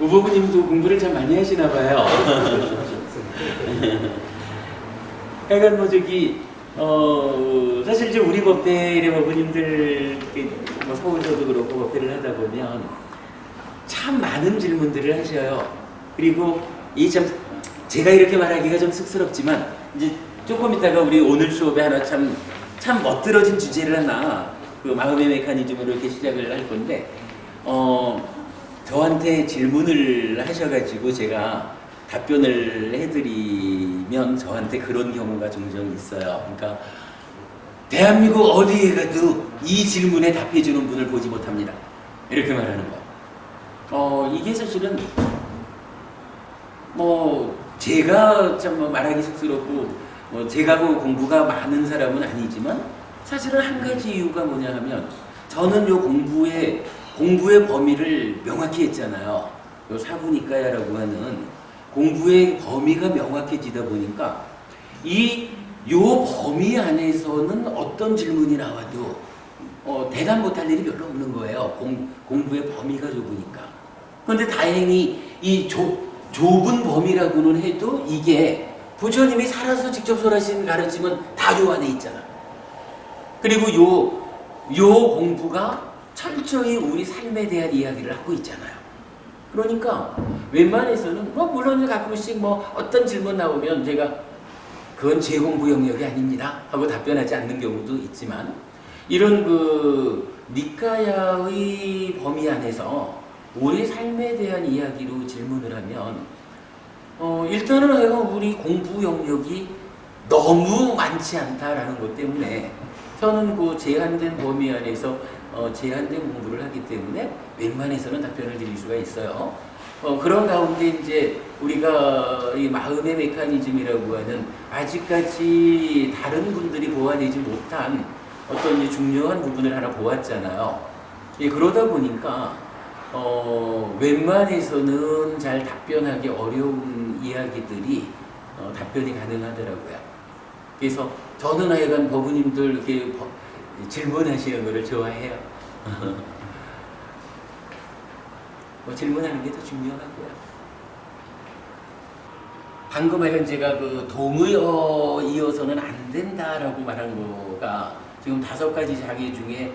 우보부님도 공부를 참 많이 하시나 봐요. 하여간 뭐 저기 사실 이제 우리 법대의 법부님들 뭐 서울서도 그렇고 법대를 하다 보면 참 많은 질문들을 하셔요. 그리고 이 참 제가 이렇게 말하기가 좀 쑥스럽지만 이제 조금 있다가 우리 오늘 수업에 하나 참 멋들어진 주제를 하나 그 마음의 메커니즘으로 이렇게 시작을 할 건데 저한테 질문을 하셔가지고 제가 답변을 해드리면 저한테 그런 경우가 종종 있어요. 그러니까 대한민국 어디에 가도 이 질문에 답해주는 분을 보지 못합니다. 이렇게 말하는 거예요. 이게 사실은 뭐 제가 참 말하기 쑥스럽고 제가 공부가 많은 사람은 아니지만 사실은 한 가지 이유가 뭐냐 하면 저는 요 공부의 범위를 명확히 했잖아요. 요 사부니까야라고 하는 공부의 범위가 명확해지다 보니까 요 범위 안에서는 어떤 질문이 나와도 대답 못할 일이 별로 없는 거예요. 공부의 범위가 좁으니까. 그런데 다행히 이 좁은 범위라고는 해도 이게 부처님이 살아서 직접 설하신 가르침은 다 요 안에 있잖아. 그리고 요 공부가 철저히 우리 삶에 대한 이야기를 하고 있잖아요. 그러니까 웬만해서는 물론 가끔씩 어떤 질문 나오면 제가 그건 제 공부 영역이 아닙니다 하고 답변하지 않는 경우도 있지만 이런 니까야의 범위 안에서 우리 삶에 대한 이야기로 질문을 하면 일단은 우리 공부 영역이 너무 많지 않다라는 것 때문에 저는 제한된 범위 안에서 제한된 공부를 하기 때문에 웬만해서는 답변을 드릴 수가 있어요. 그런 가운데 이제 우리가 이 마음의 메커니즘이라고 하는 아직까지 다른 분들이 보아내지 못한 어떤 중요한 부분을 하나 보았잖아요. 그러다 보니까 웬만해서는 잘 답변하기 어려운 이야기들이 답변이 가능하더라고요. 그래서 저는 하여간 법부님들 이렇게 질문하시는 거를 좋아해요. 질문하는 게 더 중요하고요. 방금 하여간 제가 동의어 이어서는 안 된다라고 말한 거가 지금 5가지 자기 중에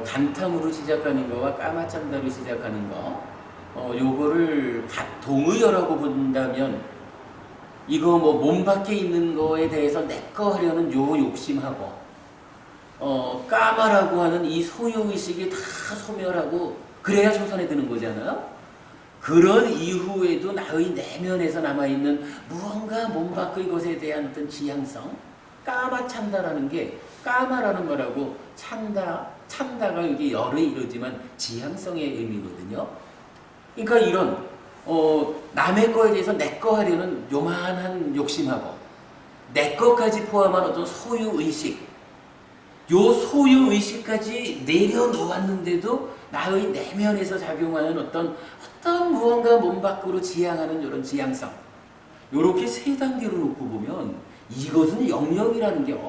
간탐으로 시작하는 거와 까마찬다로 시작하는 거 요거를 동의어라고 본다면 이거 몸 밖에 있는 거에 대해서 내 거 하려는 요 욕심하고 까마라고 하는 이 소유의식이 다 소멸하고 그래야 초선에 드는 거잖아요. 그런 이후에도 나의 내면에서 남아있는 무언가 몸 밖의 것에 대한 어떤 지향성 까마찬다라는 게 까마라는 거라고 찬다가 이게 열에 이루지만 지향성의 의미거든요. 그러니까 이런 남의 거에 대해서 내 거 하려는 요만한 욕심하고 내 것까지 포함한 어떤 소유의식 요 소유의식까지 내려놓았는데도 나의 내면에서 작용하는 어떤 무언가 몸 밖으로 지향하는 이런 지향성 요렇게 3단계로 놓고 보면 이것은 영역이라는 게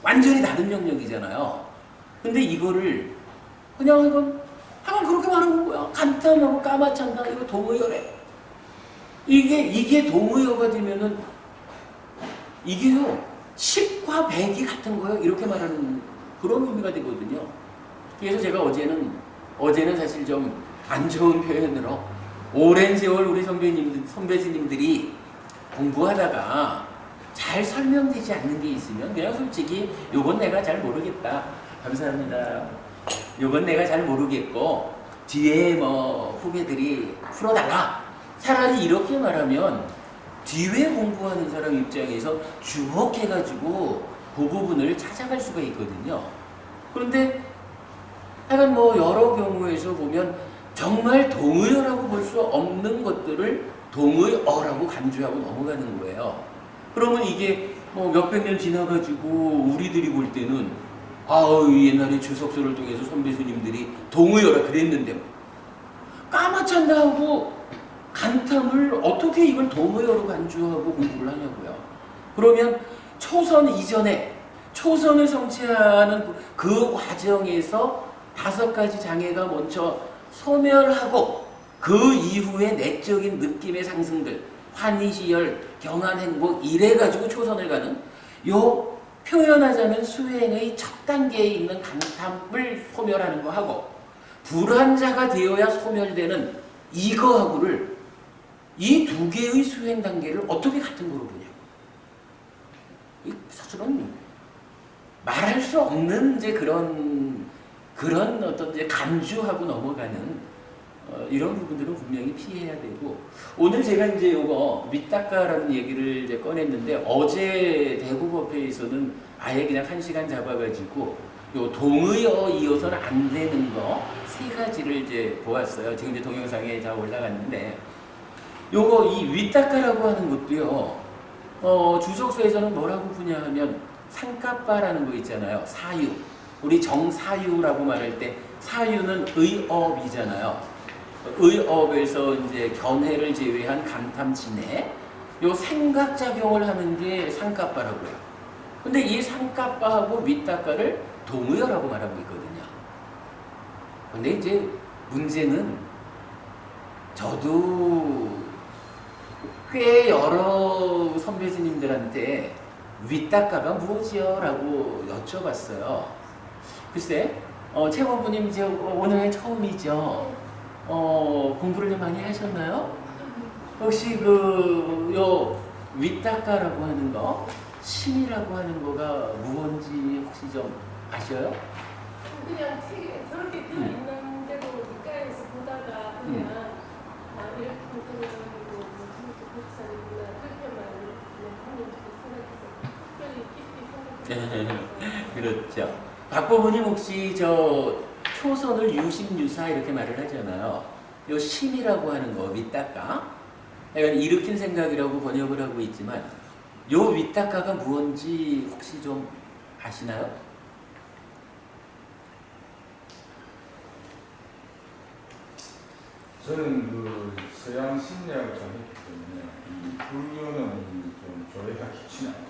완전히 다른 영역이잖아요. 근데 이거를 그냥 그렇게 말하는 거야. 간탐하고 까마찬다 이거 동의어래. 이게 동의어가 되면은 이게요 10과 100이 같은 거예요. 이렇게 말하는 그런 의미가 되거든요. 그래서 제가 어제는 사실 좀 안 좋은 표현으로 오랜 세월 우리 선배스님들이 공부하다가 잘 설명되지 않는 게 있으면 그냥 솔직히 요건 내가 잘 모르겠다. 감사합니다. 요건 내가 잘 모르겠고 뒤에 후배들이 풀어달라. 차라리 이렇게 말하면 뒤에 공부하는 사람 입장에서 주목해가지고 그 부분을 찾아갈 수가 있거든요. 그런데 하여간 여러 경우에서 보면 정말 동의어라고 볼 수 없는 것들을 동의어라고 간주하고 넘어가는 거예요. 그러면 이게 몇백 년 지나가지고 우리들이 볼 때는 옛날에 주석서를 통해서 선배 스님들이 동의어라 그랬는데 까마찬다 하고 간탐을 어떻게 이걸 동의어로 간주하고 공부를 하냐고요. 그러면 초선 이전에 초선을 성취하는 그 과정에서 5가지 장애가 먼저 소멸하고 그 이후에 내적인 느낌의 상승들, 환희시열, 경안행복 이래가지고 초선을 가는 요 표현하자면 수행의 첫 단계에 있는 감탐을 소멸하는 거하고 불환자가 되어야 소멸되는 이거하고를 이 두 개의 수행 단계를 어떻게 같은 거로 보냐? 사실은 말할 수 없는 이제 그런 어떤 이제 간주하고 넘어가는 이런 부분들은 분명히 피해야 되고 오늘 제가 이제 요거 밑닦아라는 얘기를 이제 꺼냈는데 어제 대구법회에서는 아예 그냥 1시간 잡아가지고 요 동의어 이어서는 안 되는 거 3가지를 이제 보았어요. 지금 이제 동영상에 다 올라갔는데 요거 이 윗닦아라고 하는 것도요. 주석서에서는 뭐라고 부냐하면 상가빠라는 거 있잖아요. 사유. 우리 정사유라고 말할 때 사유는 의업이잖아요. 의업에서 이제 견해를 제외한 감탐진해 요 생각작용을 하는 게 상가빠라고요. 근데 이 상가빠하고 윗닦아를 동의어라고 말하고 있거든요. 근데 이제 문제는 저도 꽤 여러 선배 스님들한테 윗닦아가 무엇이요? 라고 여쭤봤어요. 글쎄, 최고부님 이제 오늘 처음이죠. 공부를 좀 많이 하셨나요? 혹시 요 윗닦아라고 하는 거, 심이라고 하는 거가 무언지 혹시 좀 아셔요? 그냥 책에 저렇게 써 있는데도 밑가에서 보다가 그냥 이렇게 생각하고 무슨 복사이구나 그렇게만 그냥 하는 생각해서 특별히 깊이 생각해서 그렇죠. 박보부님 혹시 저 초선을 유심유사 이렇게 말을 하잖아요. 요 심이라고 하는 거 윗닦아, 약간 일으킨 생각이라고 번역을 하고 있지만 요 윗닦아가 무언지 혹시 좀 아시나요? 저는 그 서양 심리학을 좀 했기 때문에 이 불교는 좀 조회가 깊지 않고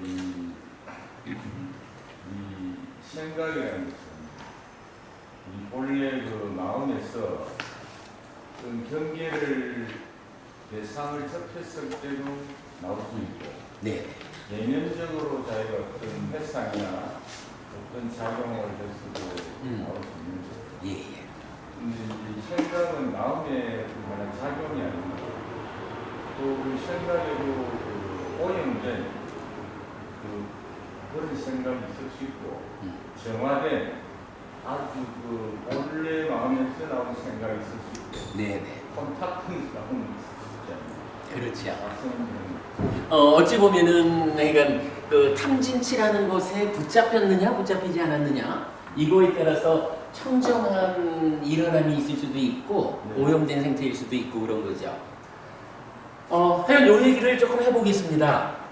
이 생각이라는 것은 이 본래 그 마음에서 어떤 경계를 대상을 접했을 때도 나올 수 있고 네. 내면적으로 자기가 어떤 회상이나 어떤 작용을 했어도 나올 수 있는 거죠. 예, 예. 근데 이 생각은 마음에 관한 작용이 아닙니다. 또 그 생각에도 오염된 그런 생각이 있을 수 있고 정화된 아주 본래 마음에서 나온 생각이 있을 수 있고 네네. 콘탁트 나오는 있을 수 있잖아요. 그렇죠. 어찌 보면은 그러니까 그 탐진치라는 것에 붙잡혔느냐 붙잡히지 않았느냐 이거에 따라서 청정한 일어남이 있을 수도 있고 네. 오염된 상태일 수도 있고 그런 거죠. 하여간 요 얘기를 조금 해보겠습니다.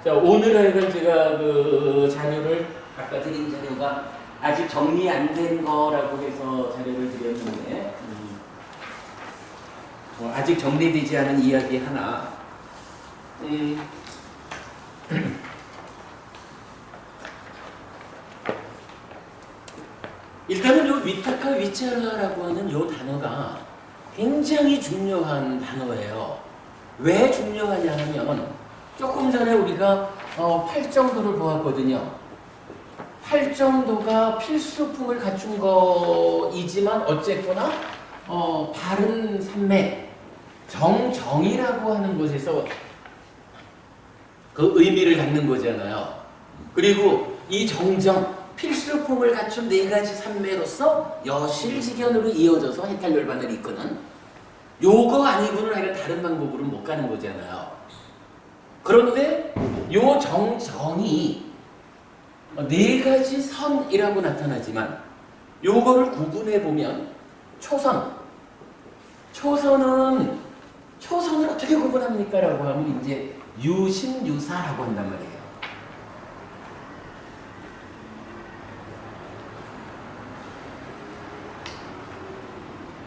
자, 오늘 하여간 제가 그 자료를 아까 드린 자료가 아직 정리 안 된 거라고 해서 자료를 드렸는데 아직 정리되지 않은 이야기 하나. 일단은 요 위타카 위차라고 하는 요 단어가 굉장히 중요한 단어예요. 왜 중요하냐 하면 조금 전에 우리가 8정도를 보았거든요. 8정도가 필수품을 갖춘 거이지만 어쨌거나 바른 산맥, 정이라고 하는 것에서 그 의미를 갖는 거잖아요. 그리고 이 정정, 필수품을 갖춘 4가지 산매로서 여실직연으로 이어져서 해탈열반을 이끄는 요거 아니고는 아니라 다른 방법으로 못 가는 거잖아요. 그런데 요 정이 4가지 선이라고 나타나지만 요거를 구분해 보면 초선을 어떻게 구분합니까? 라고 하면 이제 유심유사라고 한단 말이에요.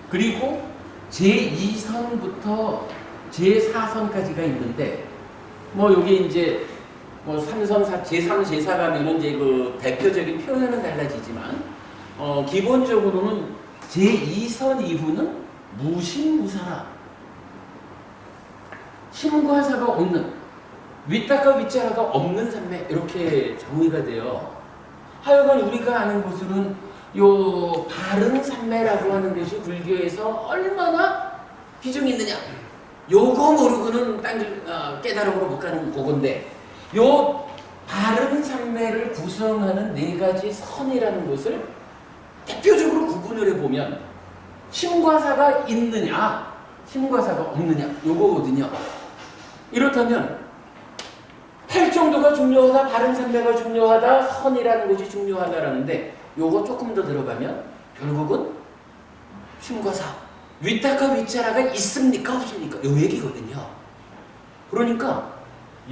그리고 제2선부터 제4선까지가 있는데 뭐 여기 이제 뭐 3선, 제3, 제4 가면은 이제 그 대표적인 표현은 달라지지만 기본적으로는 제2선 이후는 무신무사라. 심과 사가 없는, 윗닦아 윗자라가 없는 산맥, 이렇게 정의가 돼요. 하여간 우리가 아는 것으로는 요 바른 산매라고 하는 것이 불교에서 얼마나 비중이 있느냐, 요거 모르고는 깨달음으로 못 가는 그건데, 요 바른 산매를 구성하는 네 가지 선이라는 것을 대표적으로 구분을 해보면 심과 사가 있느냐, 심과 사가 없느냐, 요거거든요. 이렇다면 탈정도가 중요하다, 바른 산매가 중요하다, 선이라는 것이 중요하다라는데, 요거 조금 더 들어가면 결국은 심과 사, 윗닦아 윗자라가 있습니까 없습니까? 요 얘기거든요. 그러니까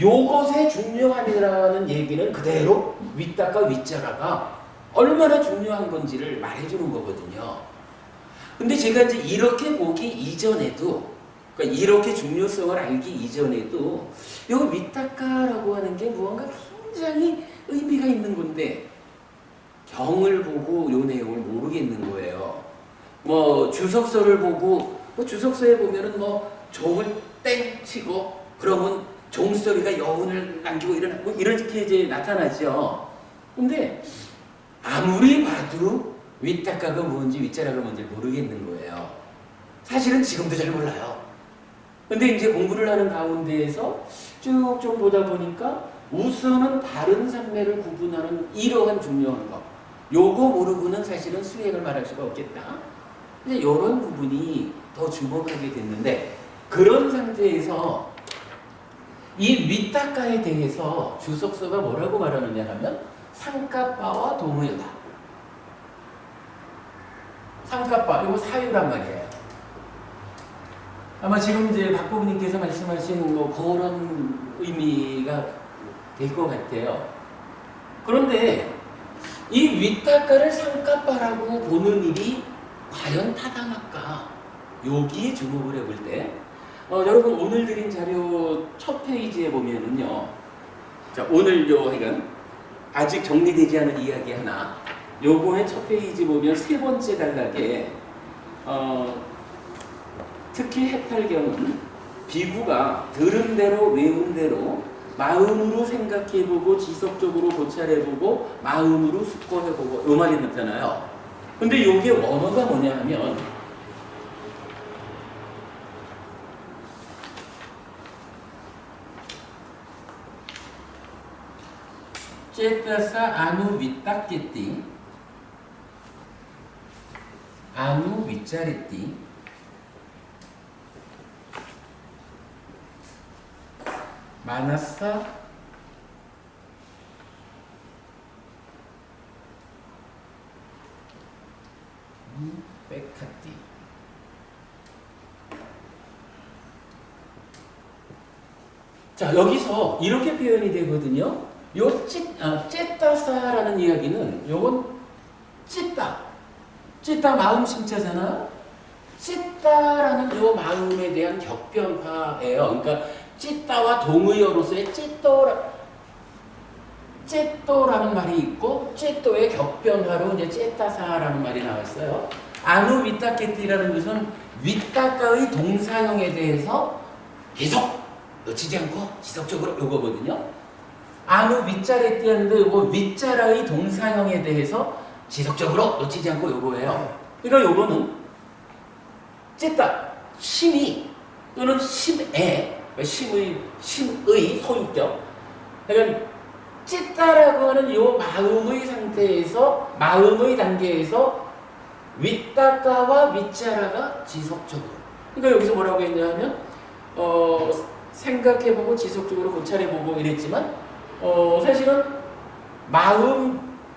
요것의 중요함이라는 얘기는 그대로 윗닦아 윗자라가 얼마나 중요한 건지를 말해주는 거거든요. 근데 제가 이제 이렇게 보기 이전에도, 그러니까 이렇게 중요성을 알기 이전에도 요 윗닦아라고 하는 게 무언가 굉장히 의미가 있는 건데 경을 보고 요 내용을 모르겠는 거예요. 뭐 주석서를 보고, 뭐 주석서에 보면은 뭐 종을 땡 치고 그러면 종소리가 여운을 남기고 뭐 이렇게 이제 나타나죠. 근데 아무리 봐도 윗닦아가 뭔지 윗자라가 뭔지 모르겠는 거예요. 사실은 지금도 잘 몰라요. 근데 이제 공부를 하는 가운데에서 쭉 좀 보다 보니까 우선은 다른 산매를 구분하는 이러한 중요한 것, 요거 모르고는 사실은 수행을 말할 수가 없겠다. 이제 이런 부분이 더 주목하게 됐는데, 그런 상태에서 이 윗닦아에 대해서 주석서가 뭐라고 말하느냐 하면 상가바와 동의다. 상가바, 이거 사유란 말이에요. 아마 지금 이제 박 부부님께서 말씀하신 뭐 그런 의미가 될 것 같아요. 그런데 이 윗닦아를 상가바라고 보는 일이 과연 타당할까? 여기에 주목을 해볼 때, 여러분 오늘 드린 자료 첫 페이지에 보면은요, 자 오늘 그러니까 아직 정리되지 않은 이야기 하나, 요거의 첫 페이지 보면 세 번째 단락에 특히 해탈경은 비구가 들은 대로 외운 대로 마음으로 생각해보고 지속적으로 고찰해보고 마음으로 숙고해보고 요 말이 나타나요. 근데 요게 원어가 뭐냐 하면 제타사 아누 윗닦겠띠 아누 윗자리띠 마나사 백하띠. 자 여기서 이렇게 표현이 되거든요. 요 찌따사라는 이야기는 요건 찌따 마음 심자잖아. 찌따라는 요 마음에 대한 격변화예요. 그러니까 찌따와 동의어로서의 찌또라는 말이 있고 찌또의 격변화로 이제 찌따사라는 말이 나왔어요. 아누 윗닦겠띠라는 것은 윗닦아의 동사형에 대해서 계속 놓치지 않고 지속적으로 요거거든요. 아누 윗자리띠 하는데 요거 윗자라의 동사형에 대해서 지속적으로 놓치지 않고 요거예요. 그러니까 요거는 찌따, 심이 또는 심의 소유격. 그러니까 찌따라고 하는 이 마음의 상태에서, 마음의 단계에서 윗닦아와 윗자라가 지속적으로. 그러니까 여기서 뭐라고 했냐면, 생각해보고 지속적으로 고찰해보고 이랬지만, 사실은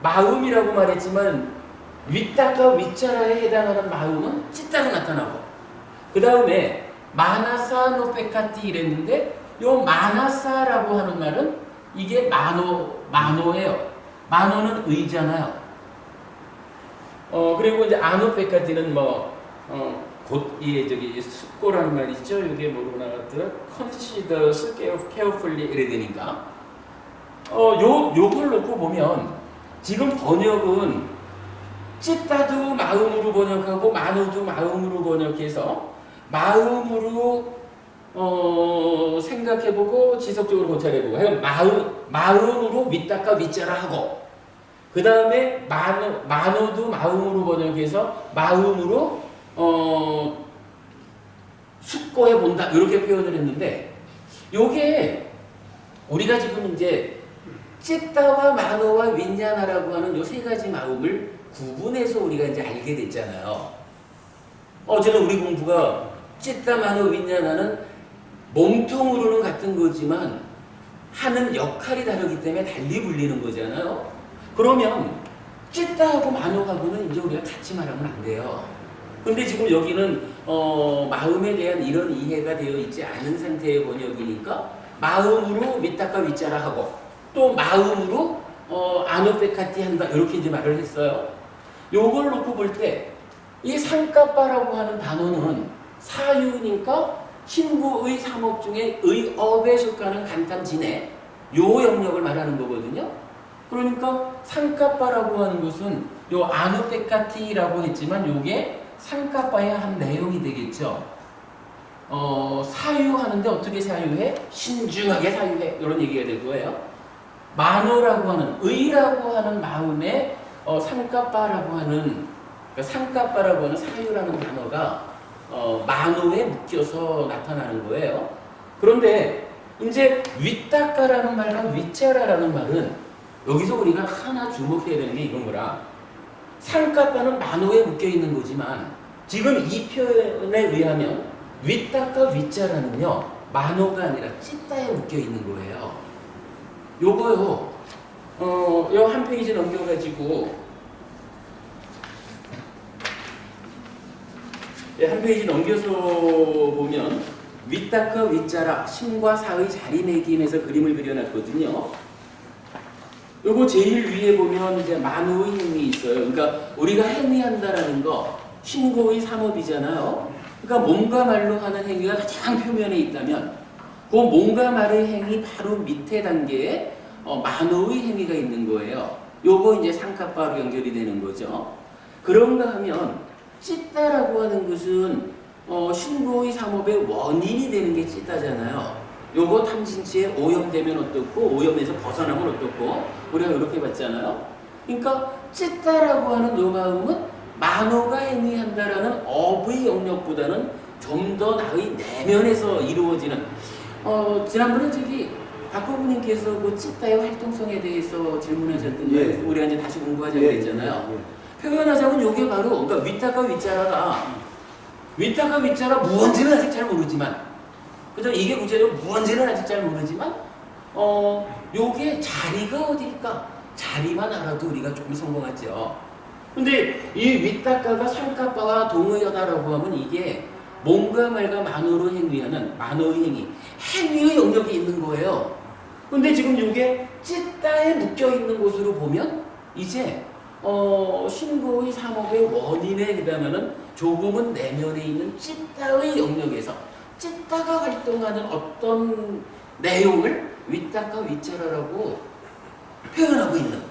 마음이라고 말했지만, 윗닦아 윗자라에 해당하는 마음은 찌따로 나타나고, 그 다음에 마나사 노페카티 이랬는데 요 마나사라고 하는 말은 이게 마노예요. 마노는 의잖아요. 그리고 이제 아노페카티는 숙고라는 말 있죠. 이게 뭐로 나갔더라? consider, carefully 이래 되니까. 요걸 놓고 보면 지금 번역은 찢다도 마음으로 번역하고 만호도 마음으로 번역해서 마음으로 생각해보고 지속적으로 고찰해보고 마음으로 윗닦아 윗자라 하고 그 다음에 만호도 마음으로 번역해서 마음으로 숙고해본다 이렇게 표현을 했는데 요게 우리가 지금 이제 찢다와 만호와 윈냐나라고 하는 요 세 가지 마음을 구분해서 우리가 이제 알게 됐잖아요. 어제는 우리 공부가 찢다 만호 윈냐나는 몸통으로는 같은 거지만 하는 역할이 다르기 때문에 달리 불리는 거잖아요. 그러면 찢다하고 만호하고는 이제 우리가 같이 말하면 안 돼요. 근데 지금 여기는 마음에 대한 이런 이해가 되어 있지 않은 상태의 번역이니까 마음으로 윗닦아 윗자라 하고 또 마음으로 아노페카티 한다 이렇게 이제 말을 했어요. 요걸 놓고 볼 때 이 상까빠라고 하는 단어는 사유니까 신구의 삼업 중에 의업에 속하는 간탐진해 요 영역을 말하는 거거든요. 그러니까 상까빠라고 하는 것은 요 아노페카티라고 했지만 요게 상까빠의 한 내용이 되겠죠. 사유하는데 어떻게 사유해? 신중하게 사유해. 이런 얘기가 될 거예요. 만호라고 하는 의라고 하는 마음에 상까빠라고 하는 그러니까 상까빠라고 하는 사유라는 단어가 만호에 묶여서 나타나는 거예요. 그런데 이제 윗닦아라는 말과 윗자라라는 말은 여기서 우리가 하나 주목해야 되는 게 이런 거라. 상까빠는 만호에 묶여 있는 거지만 지금 이 표현에 의하면 윗닦아 윗자라는요 만호가 아니라 찢다에 묶여 있는 거예요. 요거요 요 한 페이지 넘겨가지고 한 페이지 넘겨서 보면 윗닦아 윗자라 신과 사의 자리매김에서 그림을 그려놨거든요. 요거 제일 위에 보면 이제 만호의 행위 있어요. 그러니까 우리가 행위한다라는 거 신고의 삼업이잖아요. 그러니까 몸과 말로 하는 행위가 가장 표면에 있다면 그 몸과 말의 행위 바로 밑에 단계에 만호의 행위가 있는 거예요. 요거 이제 상까빠로 연결이 되는 거죠. 그런가 하면 찢다라고 하는 것은 신고의 삼업의 원인이 되는 게 찢다잖아요. 요거 탐진치에 오염되면 어떻고 오염에서 벗어나면 어떻고 우리가 이렇게 봤잖아요. 그러니까 찢다라고 하는 요 마음은 만호가 행위한다라는 업의 영역보다는 좀 더 나의 내면에서 이루어지는 지난번에 저기 박고부님께서 그 찢다의 활동성에 대해서 질문하셨던 거예요. 예. 우리가 이제 다시 공부하자고 했잖아요. 표현하자면 요게 바로 그러니까 윗닦아 윗자라가 윗닦아 윗자라 무언지는 아직 잘 모르지만 그죠? 이게 구체적으로 무언지는 아직 잘 모르지만 요게 자리가 어딜까? 자리만 알아도 우리가 조금 성공하죠. 근데 이 윗닦아가 상까빠와 동의하다라고 하면 이게 몸과 말과 만호로 행위하는 만호의 행위의 영역이 있는 거예요. 근데 지금 이게 찢다에 묶여 있는 곳으로 보면 이제 신고의 삼업의 원인에 해당하는 조금은 내면에 있는 찢다의 영역에서 찢다가 활동하는 어떤 내용을 윗닦아 윗자라라고 표현하고 있는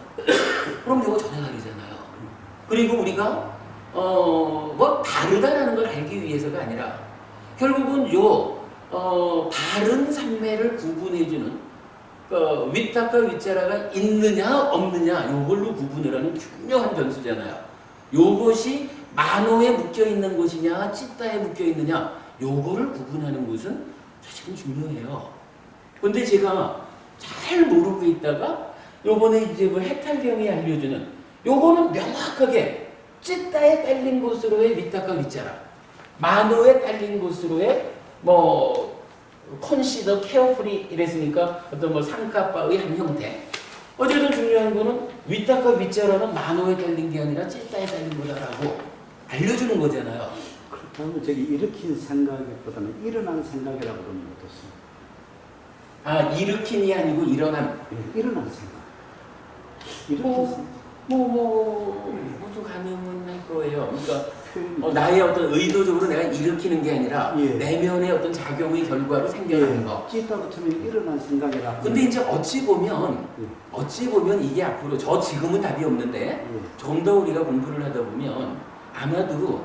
그럼 이거 전해가리잖아요. 그리고 우리가 뭐 다르다라는 걸 알기 위해서가 아니라 결국은 다른 산매를 구분해주는 윗닦아 윗자라가 있느냐 없느냐 요걸로 구분을 하는 중요한 변수잖아요. 요것이 만호에 묶여있는 것이냐 찢다에 묶여있느냐 요거를 구분하는 것은 사실은 중요해요. 근데 제가 잘 모르고 있다가 요번에 이제 그 해탈경이 알려주는 요거는 명확하게 찢다에 딸린 곳으로의 윗닦아 윗자라 만호에 딸린 곳으로의 뭐 consider carefully 이랬으니까 어떤 뭐 상까빠의 한 형태. 어쨌든 중요한 거는 윗닦아 윗자라는 만호에 딸린 게 아니라 찢다에 딸린 거다라고 알려주는 거잖아요. 그렇다면 저기 일으킨 생각보다는 일어난 생각이라고 그러면 어떻습니까? 아 일으킨이 아니고 일어난. 예, 일어난 생각. 일으킨 생각. 모두 가능은 할 거예요. 그러니까 표현. 나의 어떤 의도적으로 내가 일으키는 게 아니라 예. 내면의 어떤 작용의 결과로 생겨나는 거. 찌다 붙으면 일어난 생각이라. 근데 이제 어찌 보면 이게 앞으로 지금은 답이 없는데 좀 더 우리가 공부를 하다 보면 아마도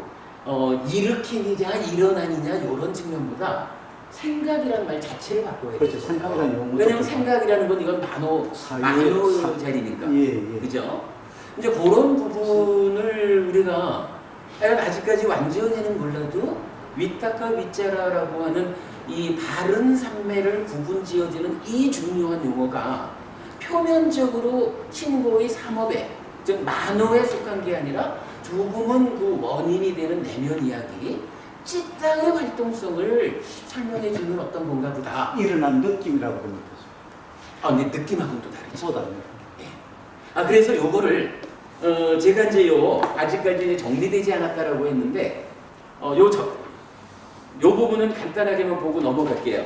일으키느냐 일어나느냐 이런 측면보다 생각이라는 말 자체를 바꿔야 돼요. 그렇죠. 생각이라는 용어. 왜냐면 생각이라는 건 이건 만호 자리니까. 예. 그죠? 이제 그런 부분을 우리가 아직까지 완전히는 몰라도 위탁과 윗자라라고 하는 이 바른 산매를 구분지어지는 이 중요한 용어가 표면적으로 신고의 삼업에 즉 만호에 속한 게 아니라 조금은 그 원인이 되는 내면 이야기 찌땅의 활동성을 설명해 주는 어떤 뭔가 보다 일어난 느낌이라고 합니다. 근데 느낌하고는 또 다르죠. 또 다릅니다. 그래서 요거를 제가 이제 아직까지 정리되지 않았다라고 했는데 요 부분은 간단하게만 보고 넘어갈게요.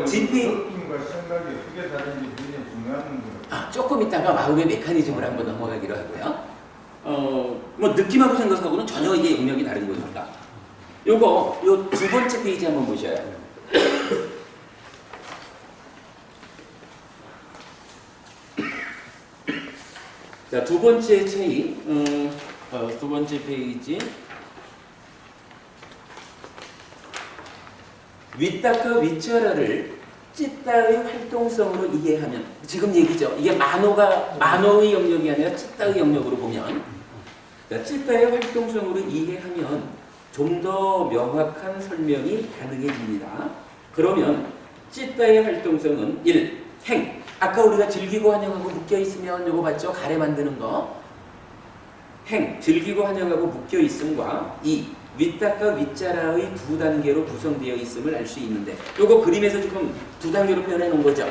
GP 느낌과 생각이 어떻게 다른지 굉장히 중요한 거예요. 조금 있다가 마음의 메커니즘을 한번 넘어가기로 하고요. 뭐 느낌하고 생각하고는 전혀 이게 영역이 다른 거니까. 요 두 번째 페이지 한번 보셔요. 자, 두 번째 차이, 두 번째 페이지. 윗다과 윗자라를 찌따의 활동성으로 이해하면, 지금 얘기죠. 이게 만호의 영역이 아니라 찌따의 영역으로 보면, 자, 찌따의 활동성으로 이해하면 좀 더 명확한 설명이 가능해집니다. 그러면 찌따의 활동성은 1. 행. 아까 우리가 즐기고 환영하고 묶여있으면 요거 봤죠? 가래 만드는 거. 행. 즐기고 환영하고 묶여있음과 2. 윗다과 윗자라의 두 단계로 구성되어 있음을 알 수 있는데 요거 그림에서 지금 두 단계로 표현해 놓은 거죠.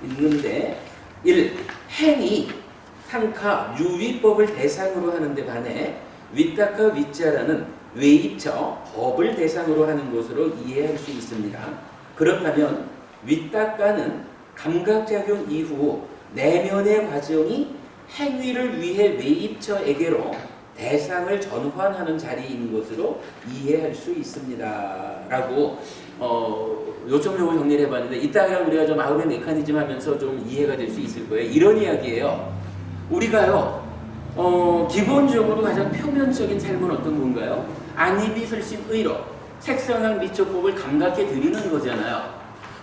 있는데 1. 행이 상카 유위법을 대상으로 하는데 반해 윗다과 윗자라는 외입처 법을 대상으로 하는 것으로 이해할 수 있습니다. 그렇다면 윗다과는 감각작용 이후 내면의 과정이 행위를 위해 외입처에게로 대상을 전환하는 자리인 것으로 이해할 수 있습니다. 라고 요점적으로 정리를 해봤는데 이따가 우리가 좀 마음의 메커니즘 하면서 좀 이해가 될 수 있을 거예요. 이런 이야기예요. 우리가요 기본적으로 가장 표면적인 삶은 어떤 건가요? 안입이 설신 의로 색성향 미촉법을 감각해 드리는 거잖아요.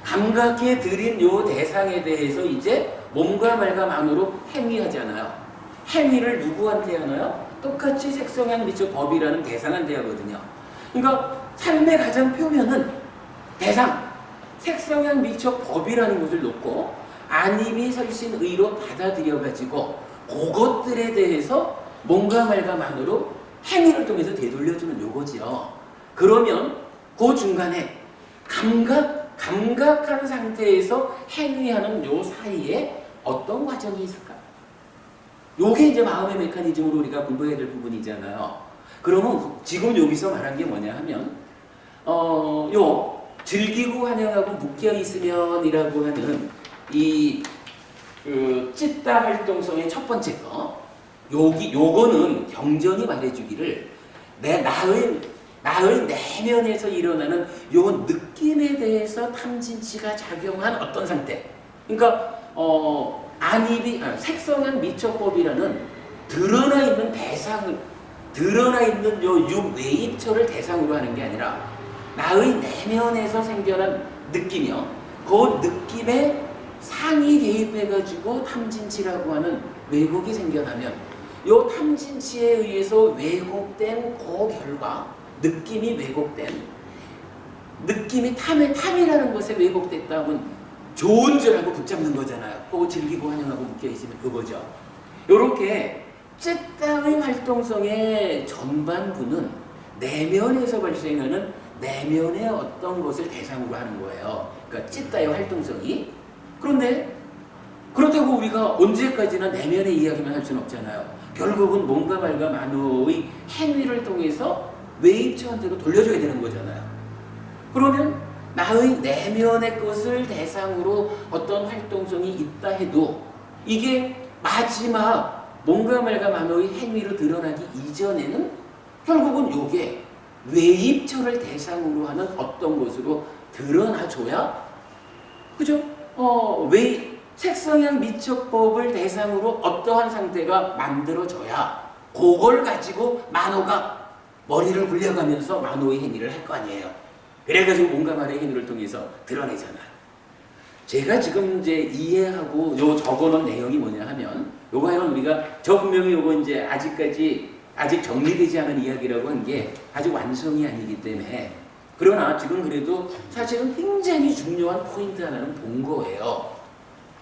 감각해 드린 요 대상에 대해서 이제 몸과 말과 만으로 행위하잖아요. 행위를 누구한테 하나요? 똑같이 색성향 미촉 법이라는 대상한테 하거든요. 그러니까 삶의 가장 표면은 대상, 색성향 미촉 법이라는 것을 놓고 안입이 설신 의로 받아들여가지고 그것들에 대해서 몸과 말과 만으로 행위를 통해서 되돌려주는 요거지요. 그러면 그 중간에 감각한 상태에서 행위하는 요 사이에 어떤 과정이 있을까? 요게 이제 마음의 메커니즘으로 우리가 공부해야 될 부분이잖아요. 그러면 지금 여기서 말한 게 뭐냐 하면 요 즐기고 환영하고 묶여 있으면이라고 하는 이 찌따 활동성의 첫 번째 거 요거는 경전이 말해주기를 나의 내면에서 일어나는 요 느낌에 대해서 탐진치가 작용한 어떤 상태. 그러니까 색성한 미촉법이라는 드러나 있는 대상을 드러나 있는 요 외입처를 대상으로 하는 게 아니라 나의 내면에서 생겨난 느낌이요. 그 느낌에 상이 개입해가지고 탐진치라고 하는 왜곡이 생겨나면 요 탐진치에 의해서 왜곡된 그 결과 느낌이 왜곡된 느낌이 탐이라는 것에 왜곡됐다면 좋은 줄 알고 붙잡는 거잖아요. 그거 즐기고 환영하고 묶여있으면 그거죠. 요렇게 찌따의 활동성의 전반부는 내면에서 발생하는 내면의 어떤 것을 대상으로 하는 거예요. 그러니까 찌따의 활동성이. 그런데 그렇다고 우리가 언제까지나 내면의 이야기만 할 수는 없잖아요. 결국은 몸과 말과 만호의 행위를 통해서 외입처한테로 돌려줘야 되는 거잖아요. 그러면 나의 내면의 것을 대상으로 어떤 활동성이 있다 해도 이게 마지막 몽가말가 만호의 행위로 드러나기 이전에는 결국은 요게 외입처를 대상으로 하는 어떤 것으로 드러나줘야, 그죠? 색성향 미처법을 대상으로 어떠한 상태가 만들어져야 그걸 가지고 만호가 머리를 굴려가면서 만호의 행위를 할 거 아니에요. 그래가지고 몽가말의 행위를 통해서 드러내잖아요. 제가 지금 이제 이해하고 요 적어놓은 내용이 뭐냐 하면, 요거는 우리가 저 분명히 요거 이제 아직 정리되지 않은 이야기라고 한 게 아직 완성이 아니기 때문에, 그러나 지금 그래도 사실은 굉장히 중요한 포인트 하나는 본 거예요.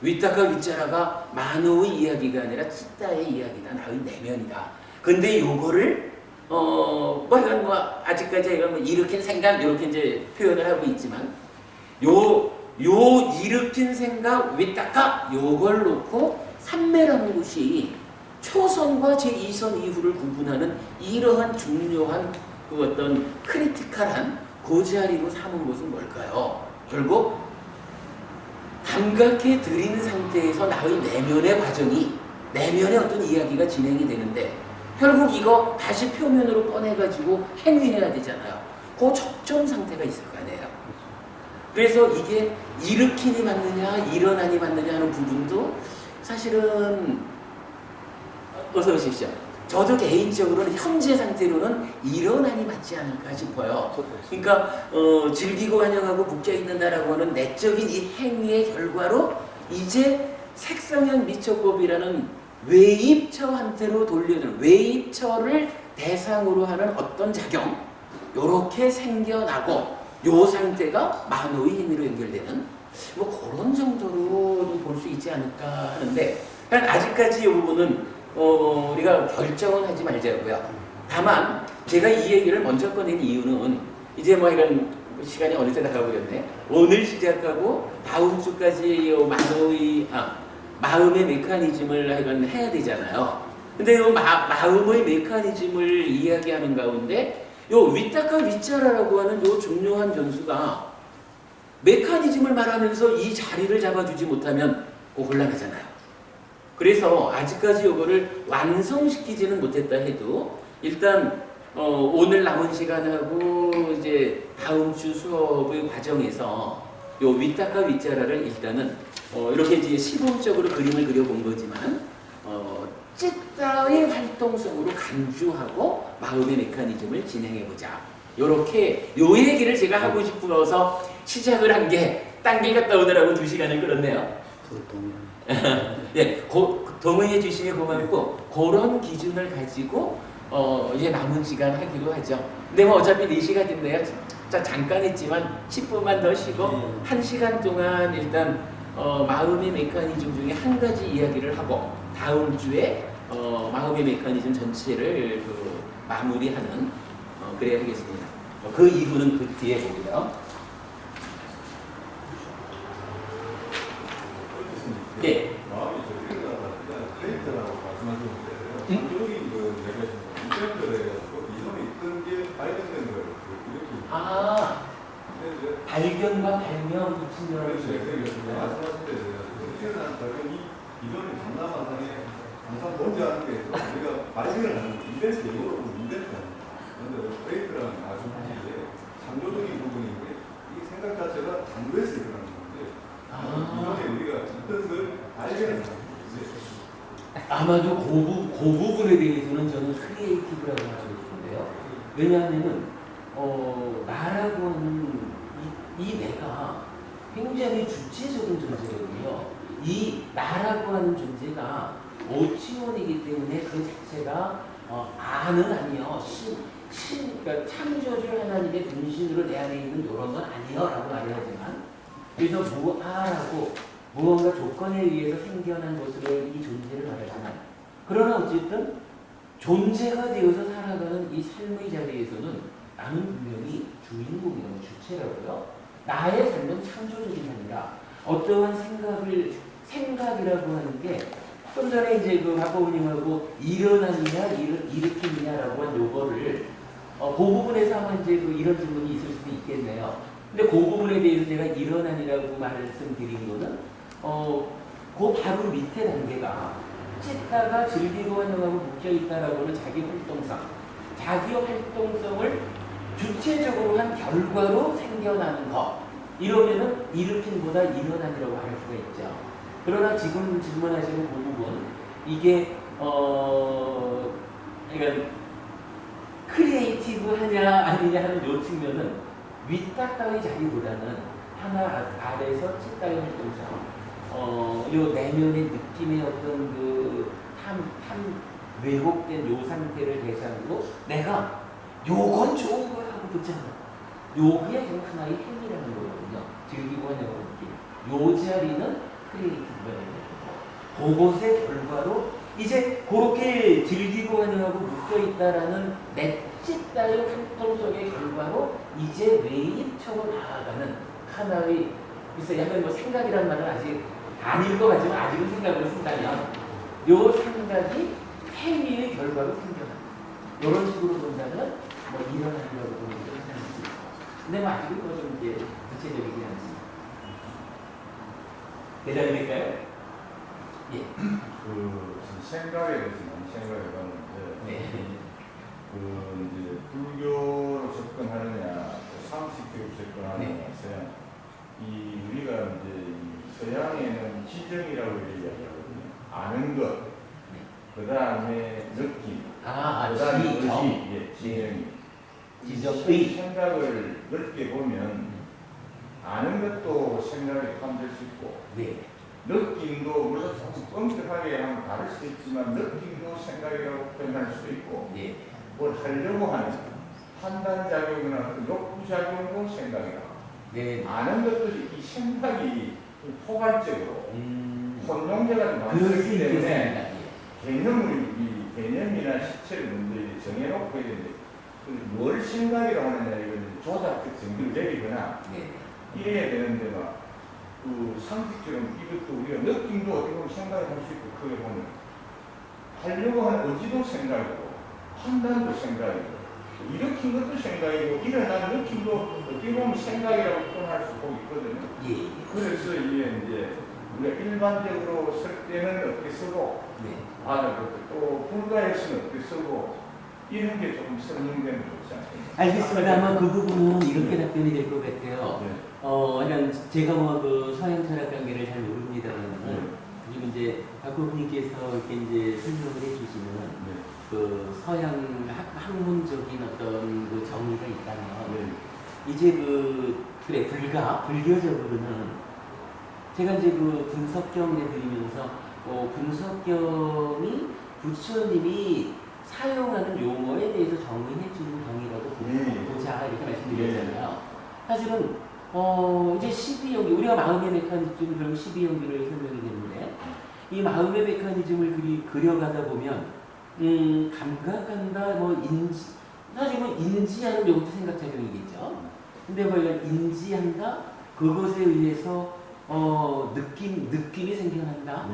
위따가 윗자라가 만호의 이야기가 아니라 찌따의 이야기다, 나의 내면이다. 근데 요거를 아직까지 제가 일으킨 생각 이렇게 이제 표현을 하고 있지만, 요 일으킨 생각 위따가 요걸 놓고 삼매라는 것이 초선과 제2선 이후를 구분하는 이러한 중요한 그 어떤 크리티컬한 그 자리로 삼은 것은 뭘까요? 결국 감각해 드린 상태에서 나의 내면의 과정이, 내면의 어떤 이야기가 진행이 되는데, 결국 이거 다시 표면으로 꺼내가지고 행위해야 되잖아요. 그 적정 상태가 있을 거 아니에요. 그래서 이게 일으키니 맞느냐 일어나니 맞느냐 하는 부분도 사실은, 어서 오십시오. 저도 개인적으로는 현재 상태로는 일어나니 맞지 않을까 싶어요. 그러니까 즐기고 환영하고 묶여있는다라고 하는 내적인 이 행위의 결과로 이제 색성향 미처법이라는 외입처한테로 돌려주는, 외입처를 대상으로 하는 어떤 작용, 요렇게 생겨나고 요 상태가 만호의 행위로 연결되는 그런 정도로 볼 수 있지 않을까 하는데, 아직까지 이 부분은 우리가 결정은 하지 말자고요. 다만 제가 이 얘기를 먼저 꺼낸 이유는 이제 이런 시간이 어느새 다가버렸네. 오늘 시작하고 다음 주까지 만호의 마음의 메커니즘을 해야 되잖아요. 근데 이 마음의 메커니즘을 이야기하는 가운데 요 위따가 윗자라라고 하는 요 중요한 변수가 메커니즘을 말하면서 이 자리를 잡아주지 못하면 곤란하잖아요. 그래서 아직까지 요거를 완성시키지는 못했다 해도 일단 오늘 남은 시간하고 이제 다음 주 수업의 과정에서 요 위따가 윗자라를 일단은 이렇게 이제 시범적으로 그림을 그려본 거지만 찌따의 활동성으로 간주하고 마음의 메커니즘을 진행해보자. 요렇게 요 얘기를 제가 하고 싶어서 시작을 한 게 딴 길 갔다 오느라고 2시간을 끌었네요. 네, 동의해 주시니 고맙고, 그런 기준을 가지고 이제 남은 시간 하기로 하죠. 근데 어차피 4시간 됐네요. 잠깐 했지만 10분만 더 쉬고 1시간 동안 일단 마음의 메커니즘 중에 한 가지 이야기를 하고 다음 주에 마음의 메커니즘 전체를 마무리하는 그래야 하겠습니다. 그 이후는 그 뒤에 보고요. 네. 마음이 저기가 크레이터라고 말씀하셨는데, 장조기 내가 인터넷을 해가지고 이성이 있던 게 발견된 거예요. 이렇게. 발견과 발명 이 측면을 말씀하실 때 태어난 발견이 이론이 상담하상에 항상 존재하는 게 있어. 우리가 발견을 하는 인벤트 영어로 보면 인벤트 하는 거예요. 그런데 크레이터라는 아주머니의 창조적인 부분인데 이 생각 자체가 장부에서 일어나는 건데 이론에 우리가 어떤 걸 발견을 하는 거예요. 아마도 그 부분에 대해서는 저는 크리에이티브라고 하고 싶은데요. 왜냐하면은 나라고 하는 이 내가 굉장히 주체적인 존재거든요. 이 나라고 하는 존재가 오치원이기 때문에 그 자체가 아는 아니요. 그러니까 창조주 하나님의 분신으로 내 안에 있는 이런 건 아니요 라고 말해야지만, 그래서 무아라고 무언가 조건에 의해서 생겨난 것으로 이 존재를 말하지만, 그러나 어쨌든 존재가 되어서 살아가는 이 삶의 자리에서는 나는 분명히 주인공이라고, 주체라고요. 나의 삶은 창조적인 삶이라 어떠한 생각이라고 하는 게 좀 전에 이제 박보부님하고 일어나느냐 일으키느냐라고 한 요거를 그 부분에서 아마 이제 이런 질문이 있을 수도 있겠네요. 근데 그 부분에 대해서 제가 일어나니라고 말씀드린 거는 그 바로 밑에 단계가 찢다가 즐기고 환영하고 묶여있다라고는 자기 활동성을 주체적으로 한 결과로 생겨나는 것. 이러면은 일으킨보다 일어나기라고 할 수가 있죠. 그러나 지금 질문하시는 그 부분, 이게 그러니까 크리에이티브 하냐 아니냐 하는 요 측면은 윗딱 따위 자기보다는 하나 아래에서 찢 따위 활동성, 요 내면의 느낌의 어떤 그 왜곡된 요 상태를 대상으로 내가 요건 좋은 걸 하고 붙잡는 요게 지금 하나의 행위라는 거거든요. 즐기고 하냐고 느낌. 요 자리는 크리에이티브가 되는 거고 그것의 결과로 이제 그렇게 즐기고 하냐고 묶여있다라는 맷집 따위 활동성의 결과로 이제 외입적으로 나아가는 하나의 글쎄 약간 뭐 생각이란 말은 아직 아닐 것 같지만 아직은 생각으로 쓴다면 요 생각이 행위의 결과로 생겨나는 이런 식으로 본다면 뭐 일어나려고 보는 게 하나일 수 있고 근데 뭐 아직은 좀 이제 구체적이긴 않습니다. 대답이 될까요? 예. 지금 생각에 대해서 많이 생각해 봤는데 네. 이제 불교로 접근하느냐, 상식적으로 접근하느냐, 네. 서양. 우리가 이제 이 서양에는 지정이라고 얘기하거든요. 아는 것, 그 다음에 느낌, 그 다음에 의지, 지정이. 지정의. 생각을 넓게 보면 아는 것도 생각에 포함될 수 있고, 네. 느낌도 물론 조금 엄격하게 하면 다를 수 있지만 느낌도 생각이라고 표현할 수 있고 네. 뭘 하려고 하는 판단작용이나 욕구작용도 생각이다. 네. 아는 것도 이 생각이 포괄적으로 혼용제가 그럴 수 많기 때문에 있겠습니다. 개념이나 시체를 먼저 정해놓고 해야 되는데 뭘 생각이라고 하느냐 이건 조작적 정리를 내리거나 네. 이래야 되는데 막 상식적으로 이것도 우리가 느낌도 어떻게 보면 생각을 할 수 있고 그게 보면 하려고 하는 의지도 생각이고 판단도 생각이고 일으킨 것도 생각이고 일어난 느낌도 어떻게 보면 생각이라고 표현할 수 있거든요. 예. 그래서 이게 이제 우리가 일반적으로 쓸 때는 어떻게 쓰고 네. 또 불가에서는 어떻게 쓰고 이런 게 조금 설명되면 좋지 않겠습니까? 알겠습니다. 아마 그 부분은 이렇게 답변이 될 것 같아요. 네. 그냥 제가 뭐 그 서양 철학 관계를 잘 모릅니다만, 지금 이제 박국님께서 이렇게 이제 설명을 해주시는 네. 그 서양 학문적인 어떤 그 정의가 있다면, 네. 이제 그래 불교적으로는 제가 이제 그 분석경 내드리면서 분석경이 부처님이 사용하는 용어에 대해서 정의해 주는 경이라고 보자 이렇게 말씀드렸잖아요. 사실은 이제 12연기 우리가 마음의 메커니즘 결국 12연기를 설명이 되는데 이 마음의 메커니즘을 그려가다 보면 감각한다 뭐 인지 사실 뭐 인지하는 요것도 생각작용이겠죠. 근데 뭐 이건 인지한다 그것에 의해서 느낌이 생겨난다.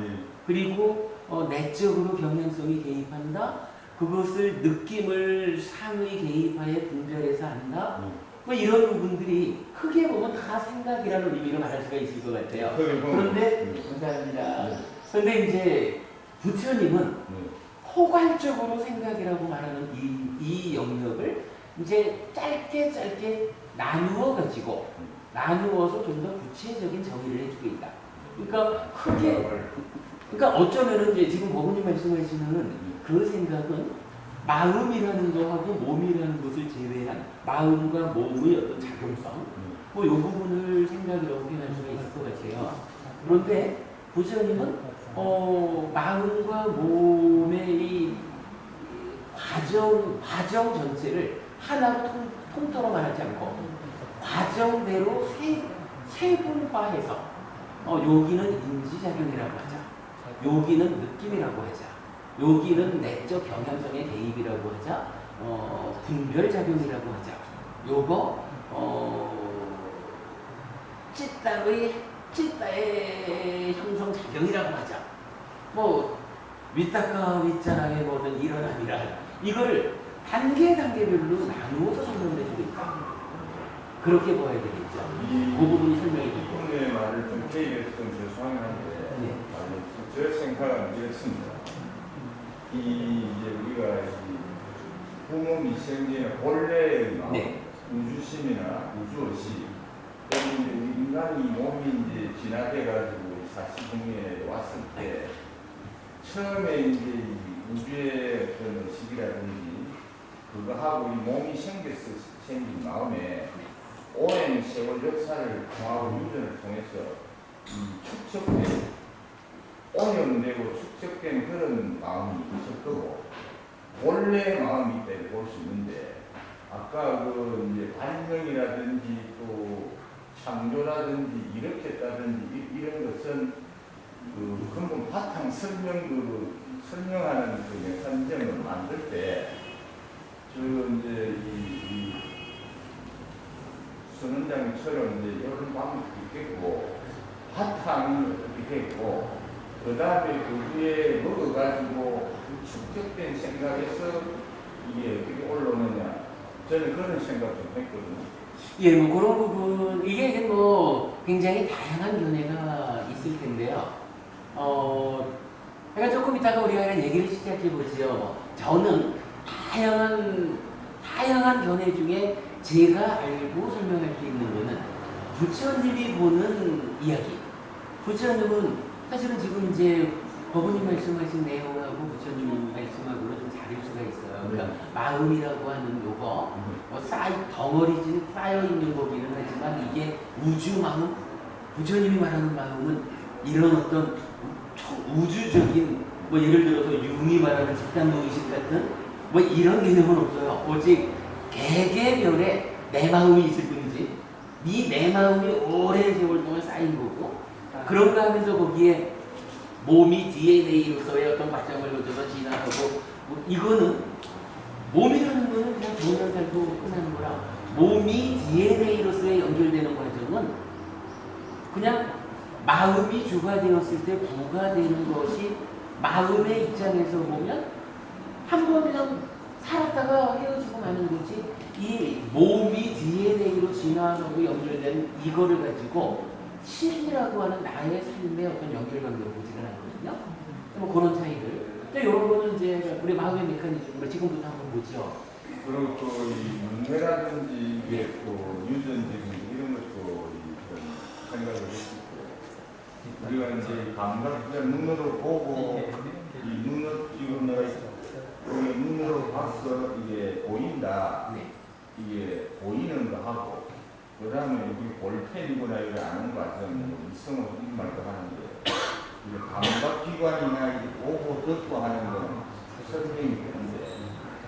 그리고 내적으로 경향성이 개입한다. 그것을 느낌을 상의 개입하여 분별해서 한다. 뭐 이런 부분들이 크게 보면 다 생각이라는 의미로 말할 수가 있을 것 같아요. 그런데 감사합니다. 그런데 이제 부처님은 포괄적으로 생각이라고 말하는 이 영역을 이제 짧게 나누어 가지고 나누어서 좀 더 구체적인 정의를 해주고 있다. 그러니까 어쩌면은 이제 지금 고모님 말씀하시는 그 생각은 마음이라는 거하고 몸이라는 것을 제외한 마음과 몸의 어떤 작용성, 뭐 이 부분을 생각이라고 표현할 수가 있을 것 같아요. 그런데 부처님은 마음과 몸의 이 과정 전체를 하나로 통틀어 말하지 않고 과정대로 세분화해서 여기는 인지작용이라고 하자. 여기는 느낌이라고 하자. 여기는 내적 경향성의 대입이라고 하자. 분별작용이라고 하자. 요거 찌따의 형성작용이라고 하자. 뭐 윗닦아 윗자락의 모든 일어남이라 이걸 단계별로 나누어서 설명해주고 있다. 그렇게 봐야 되겠죠. 그 부분이 설명이 되고. 이분의 말을 좀 개입해서 좀 죄송한데 저 생각은 이렇습니다. 이제 우리가 이 부모 미생물의 본래의 마음, 네. 우주심이나 우주의식, 또는 이제 우리 인간이 몸이 이제 진화돼가지고 사시공에 왔을 때 처음에 이제 이 우주의 그런 의식이라든지 그거하고 이 몸이 생긴 마음에 오랜 세월 역사를 통하고 유전을 통해서 이 축적된 오염되고 축적된 그런 마음이 있을 거고 원래의 마음이 있다고 볼 수 있는데 아까 그 이제 발명이라든지 또 창조라든지 일으켰다든지 이런 것은 그 근본 바탕 설명하는 그 메커니즘을 만들 때 저 이제 이 선원장처럼 이제 이런 방법도 있겠고 바탕이 어떻게 있고 그 다음에 그 위에 먹어가지고 축적된 생각에서 이게 어떻게 올라오느냐 저는 그런 생각 좀 했거든요. 예, 뭐 그런 부분 이게 뭐 굉장히 다양한 견해가 있을 텐데요. 그러니까 조금 이따가 우리가 얘기를 시작해 보지요. 저는 다양한 견해 중에 제가 알고 설명할 수 있는 거는 부처님이 보는 이야기. 부처님은 사실은 지금 이제 법원님 말씀하신 내용하고 부처님 말씀하고는 좀 다를 수가 있어요. 그러니까 마음이라고 하는 요거 덩어리진 쌓여 있는 거기는 하지만 이게 우주 마음, 부처님이 말하는 마음은 이런 어떤 우주적인 뭐 예를 들어서 융이 말하는 집단노의식 같은 뭐 이런 개념은 없어요. 오직 개개별에 내 마음이 있을 뿐이지 이 내 마음이 오랜 세월 동안 쌓인 거고 그런가 하면서 거기에 몸이 DNA로서의 어떤 과정을 거쳐서 진화하고 뭐 이거는 몸이라는 거는 그냥 돈을 달고 끝나는 거라 몸이 DNA로서의 연결되는 과정은 그냥 마음이 주가 되었을 때 부가 되는 것이 마음의 입장에서 보면 한 번 그냥 살았다가 헤어지고 마는 거지 이 몸이 DNA로 진화하고 연결된 이거를 가지고 신이라고 하는 나의 삶의 어떤 연결관계를 보지는 않거든요. 뭐 그런 차이들. 이런 거는 이제 우리 마음의 메커니즘으로 지금부터 한번 보죠. 그리고 또 이 문해라든지 이게 또 유전적인 이런 것도 생각을 했고 우리가 이제 감각적 눈으로 보고 이 눈으로 지금 우리 눈으로 봐서 이게 보인다. 네. 이게 보이는 거 하고 그 다음에 우리 볼펜이구나 이걸 아는 과정 이성을 이 말도 하는데 이게 감각기관이나 이게 보고 듣고 하는 건 설명이 되는데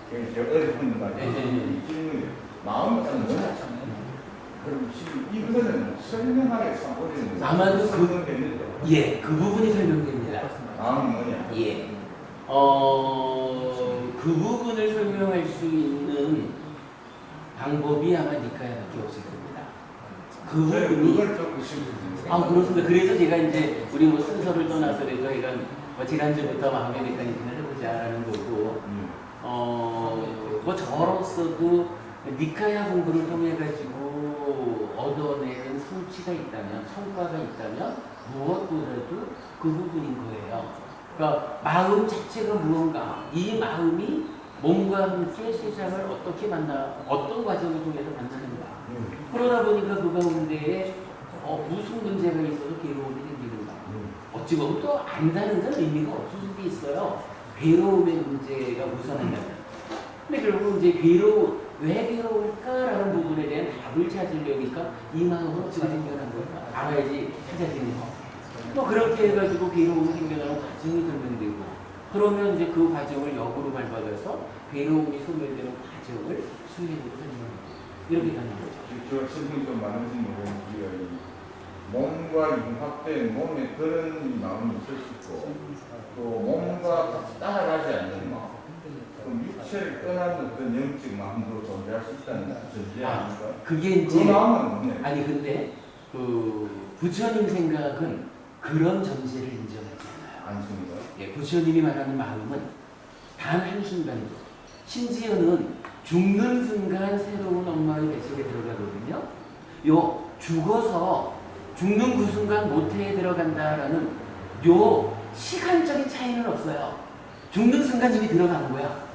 그게 제가 어려운 말이에요. 질문이 마음은 뭐냐? 그럼 지금 이거는 설명하게 사버리는 아마도 설명됐는데 예, 그 부분이 설명됩니다. 마음은 뭐냐? 예. 그 부분을 설명할 수 있는 방법이 아마 니카야밖에 없을 겁니다. 그 부분이 그걸 듣고 싶은데 그렇습니다. 그래서 제가 이제 우리 뭐 순서를 떠나서라도 저희가 지난주부터 마음의 메커니즘을 해보자라는 거고 뭐 저로서도 니카야 공부를 통해 가지고 얻어내는 성취가 있다면 성과가 있다면 무엇보다도 그 부분인 거예요. 그러니까 마음 자체가 무언가 이 마음이 몸과 함께 세상을 어떻게 어떤 과정을 통해서 만나는가. 그러다 보니까 그 가운데에 무슨 문제가 있어서 괴로움이 생기는가. 어찌 보면 또 안다는 건 의미가 없을 수도 있어요. 괴로움의 문제가 우선한다면. 근데 결국 이제 왜 괴로울까라는 부분에 대한 답을 찾으려니까 이 마음은 어떻게 생겨난 걸까? 알아야지 찾아지는 거. 뭐 그렇게 해가지고 괴로움이 생겨나는 과정이 설명되고 그러면 이제 그 과정을 역으로 밟아가서 괴로움이 소멸되는 과정을 수행으로 설명하고 이렇게 가는 거죠. 저 질문이 좀 많은지 모르겠는데 이 몸과 융합된 몸에 그런 마음이 있을 수 있고 또 몸과 같이 따라가지 않는 마음 그럼 육체를 떠난 어떤 영적 마음도 존재할 수 있다는 전제 아닙니까? 그게 그 이제 마음은 뭐냐? 아니 근데 그 부처님 생각은 그런 전제를 인정하지 않아요. 안습니다. 예, 부처님이 말하는 마음은 단 한순간도 심지어는 죽는 순간 새로운 엄마의 뱃속에 들어가거든요. 죽어서 죽는 그 순간 모태에 들어간다라는 요 시간적인 차이는 없어요. 죽는 순간 이미 들어간 거야.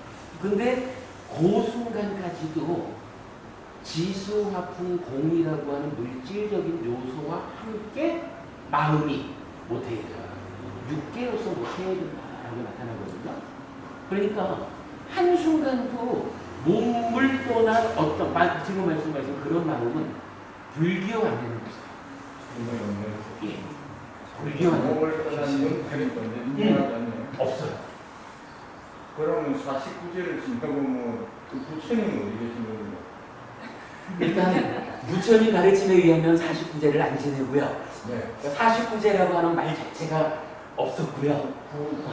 근데 그 순간까지도 지수화풍 공이라고 하는 물질적인 요소와 함께 마음이 모태해져요. 6개로서 모태해진다라고 나타나거든요. 그러니까 한순간도 몸을 떠난 어떤 지금 말씀하신 그런 마음은 불교 안 되는 거죠. 예. 불교 안 되는 몸을 떠나는 건 되는 건데 인정하지 않네요. 없어요. 그러면 49제를 지나고 뭐그 부처님은 어디 계신 거예요? 일단 부처님 가르침에 의하면 49제를 안 지내고요. 네. 49제라고 하는 말 자체가 없었고요.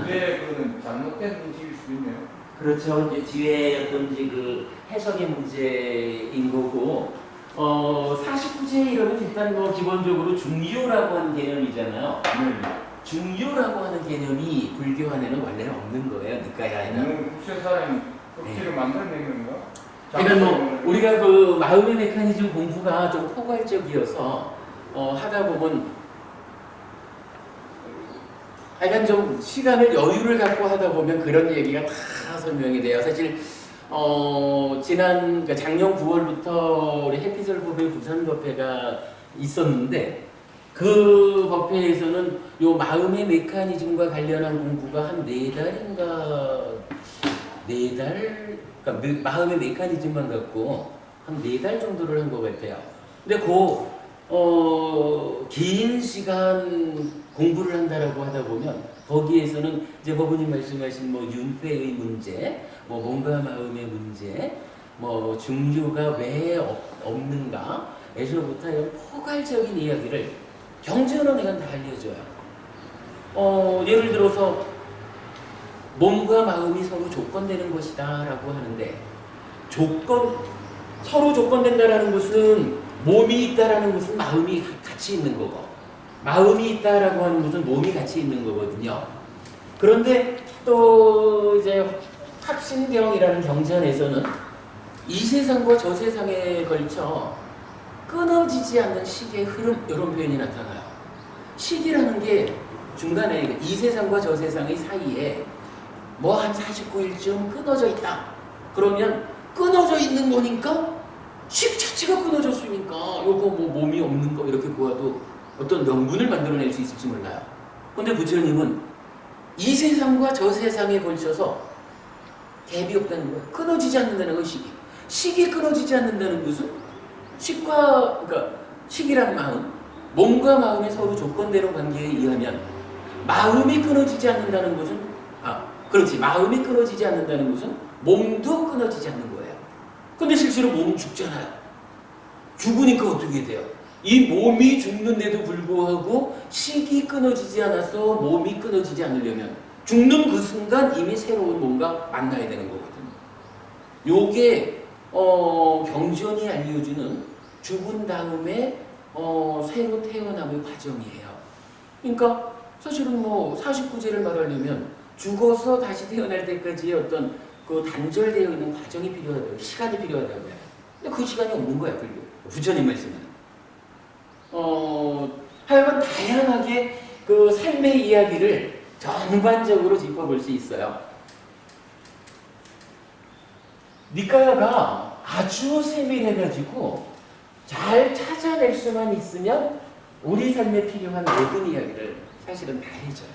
왜 그거는 잘못된 인식일 수도 있네요. 그렇죠. 이제 뒤에 어떤 이제 그 해석의 문제인 거고, 49제 이러면 일단 뭐 기본적으로 중요라고 하는 개념이잖아요. 네. 중요라고 하는 개념이 불교 안에는 원래는 없는 거예요. 니까야에는. 너무 국세 사람이 껍질을 만들어낸 건가? 그러니까 뭐 우리가 그 마음의 메커니즘 공부가 좀 포괄적이어서 하다 보면 하여간 좀 시간을 여유를 갖고 하다 보면 그런 얘기가 다 설명이 돼요. 사실 지난 그러니까 작년 9월부터 우리 해피절법회 부산법회가 있었는데 그 법회에서는 요 마음의 메커니즘과 관련한 공부가 한 4달인가 4달 그러니까 마음의 메커니즘만 갖고 한 4달 정도를 한 것 같아요. 근데 긴 시간 공부를 한다라고 하다 보면 거기에서는 이제 법원님 말씀하신 뭐 윤회의 문제, 뭐 몸과 마음의 문제, 뭐 중류가 왜 없는가에서부터 이런 포괄적인 이야기를 경전원에는 다 알려줘요. 예를 들어서 몸과 마음이 서로 조건되는 것이다라고 하는데 서로 조건된다라는 것은 몸이 있다라는 것은 마음이 같이 있는 거고 마음이 있다라고 하는 것은 몸이 같이 있는 거거든요. 그런데 또 이제 합신경이라는 경전에서는 이 세상과 저 세상에 걸쳐 끊어지지 않는 시계의 흐름 이런 표현이 나타나요. 시기라는 게 중간에 이 세상과 저 세상의 사이에 뭐 한 49일쯤 끊어져 있다. 그러면 끊어져 있는 거니까 식 자체가 끊어졌으니까 요거 뭐 몸이 없는 거 이렇게 보아도 어떤 명분을 만들어낼 수 있을지 몰라요. 근데 부처님은 이 세상과 저 세상에 걸쳐서 갭이 없다는 거예요. 끊어지지 않는다는 건 시기. 식이 끊어지지 않는다는 것은 그러니까 식이란 마음, 몸과 마음이 서로 조건되는 관계에 의하면 마음이 끊어지지 않는다는 것은 그렇지. 마음이 끊어지지 않는다는 것은 몸도 끊어지지 않는 거예요. 근데 실제로 몸은 죽잖아요. 죽으니까 어떻게 돼요? 이 몸이 죽는데도 불구하고 식이 끊어지지 않아서 몸이 끊어지지 않으려면 죽는 그 순간 이미 새로운 뭔가 만나야 되는 거거든요. 요게 경전이 알려주는 죽은 다음에 새로 태어남의 과정이에요. 그러니까 사실은 뭐 49제를 말하려면 죽어서 다시 태어날 때까지의 어떤 그 단절되어 있는 과정이 필요하다고, 시간이 필요하다고요. 근데 그 시간이 없는 거야, 부처님 말씀은. 하여간 다양하게 그 삶의 이야기를 전반적으로 짚어볼 수 있어요. 니까야가 아주 세밀해가지고 잘 찾아낼 수만 있으면 우리 삶에 필요한 모든 이야기를 사실은 다 해줘요.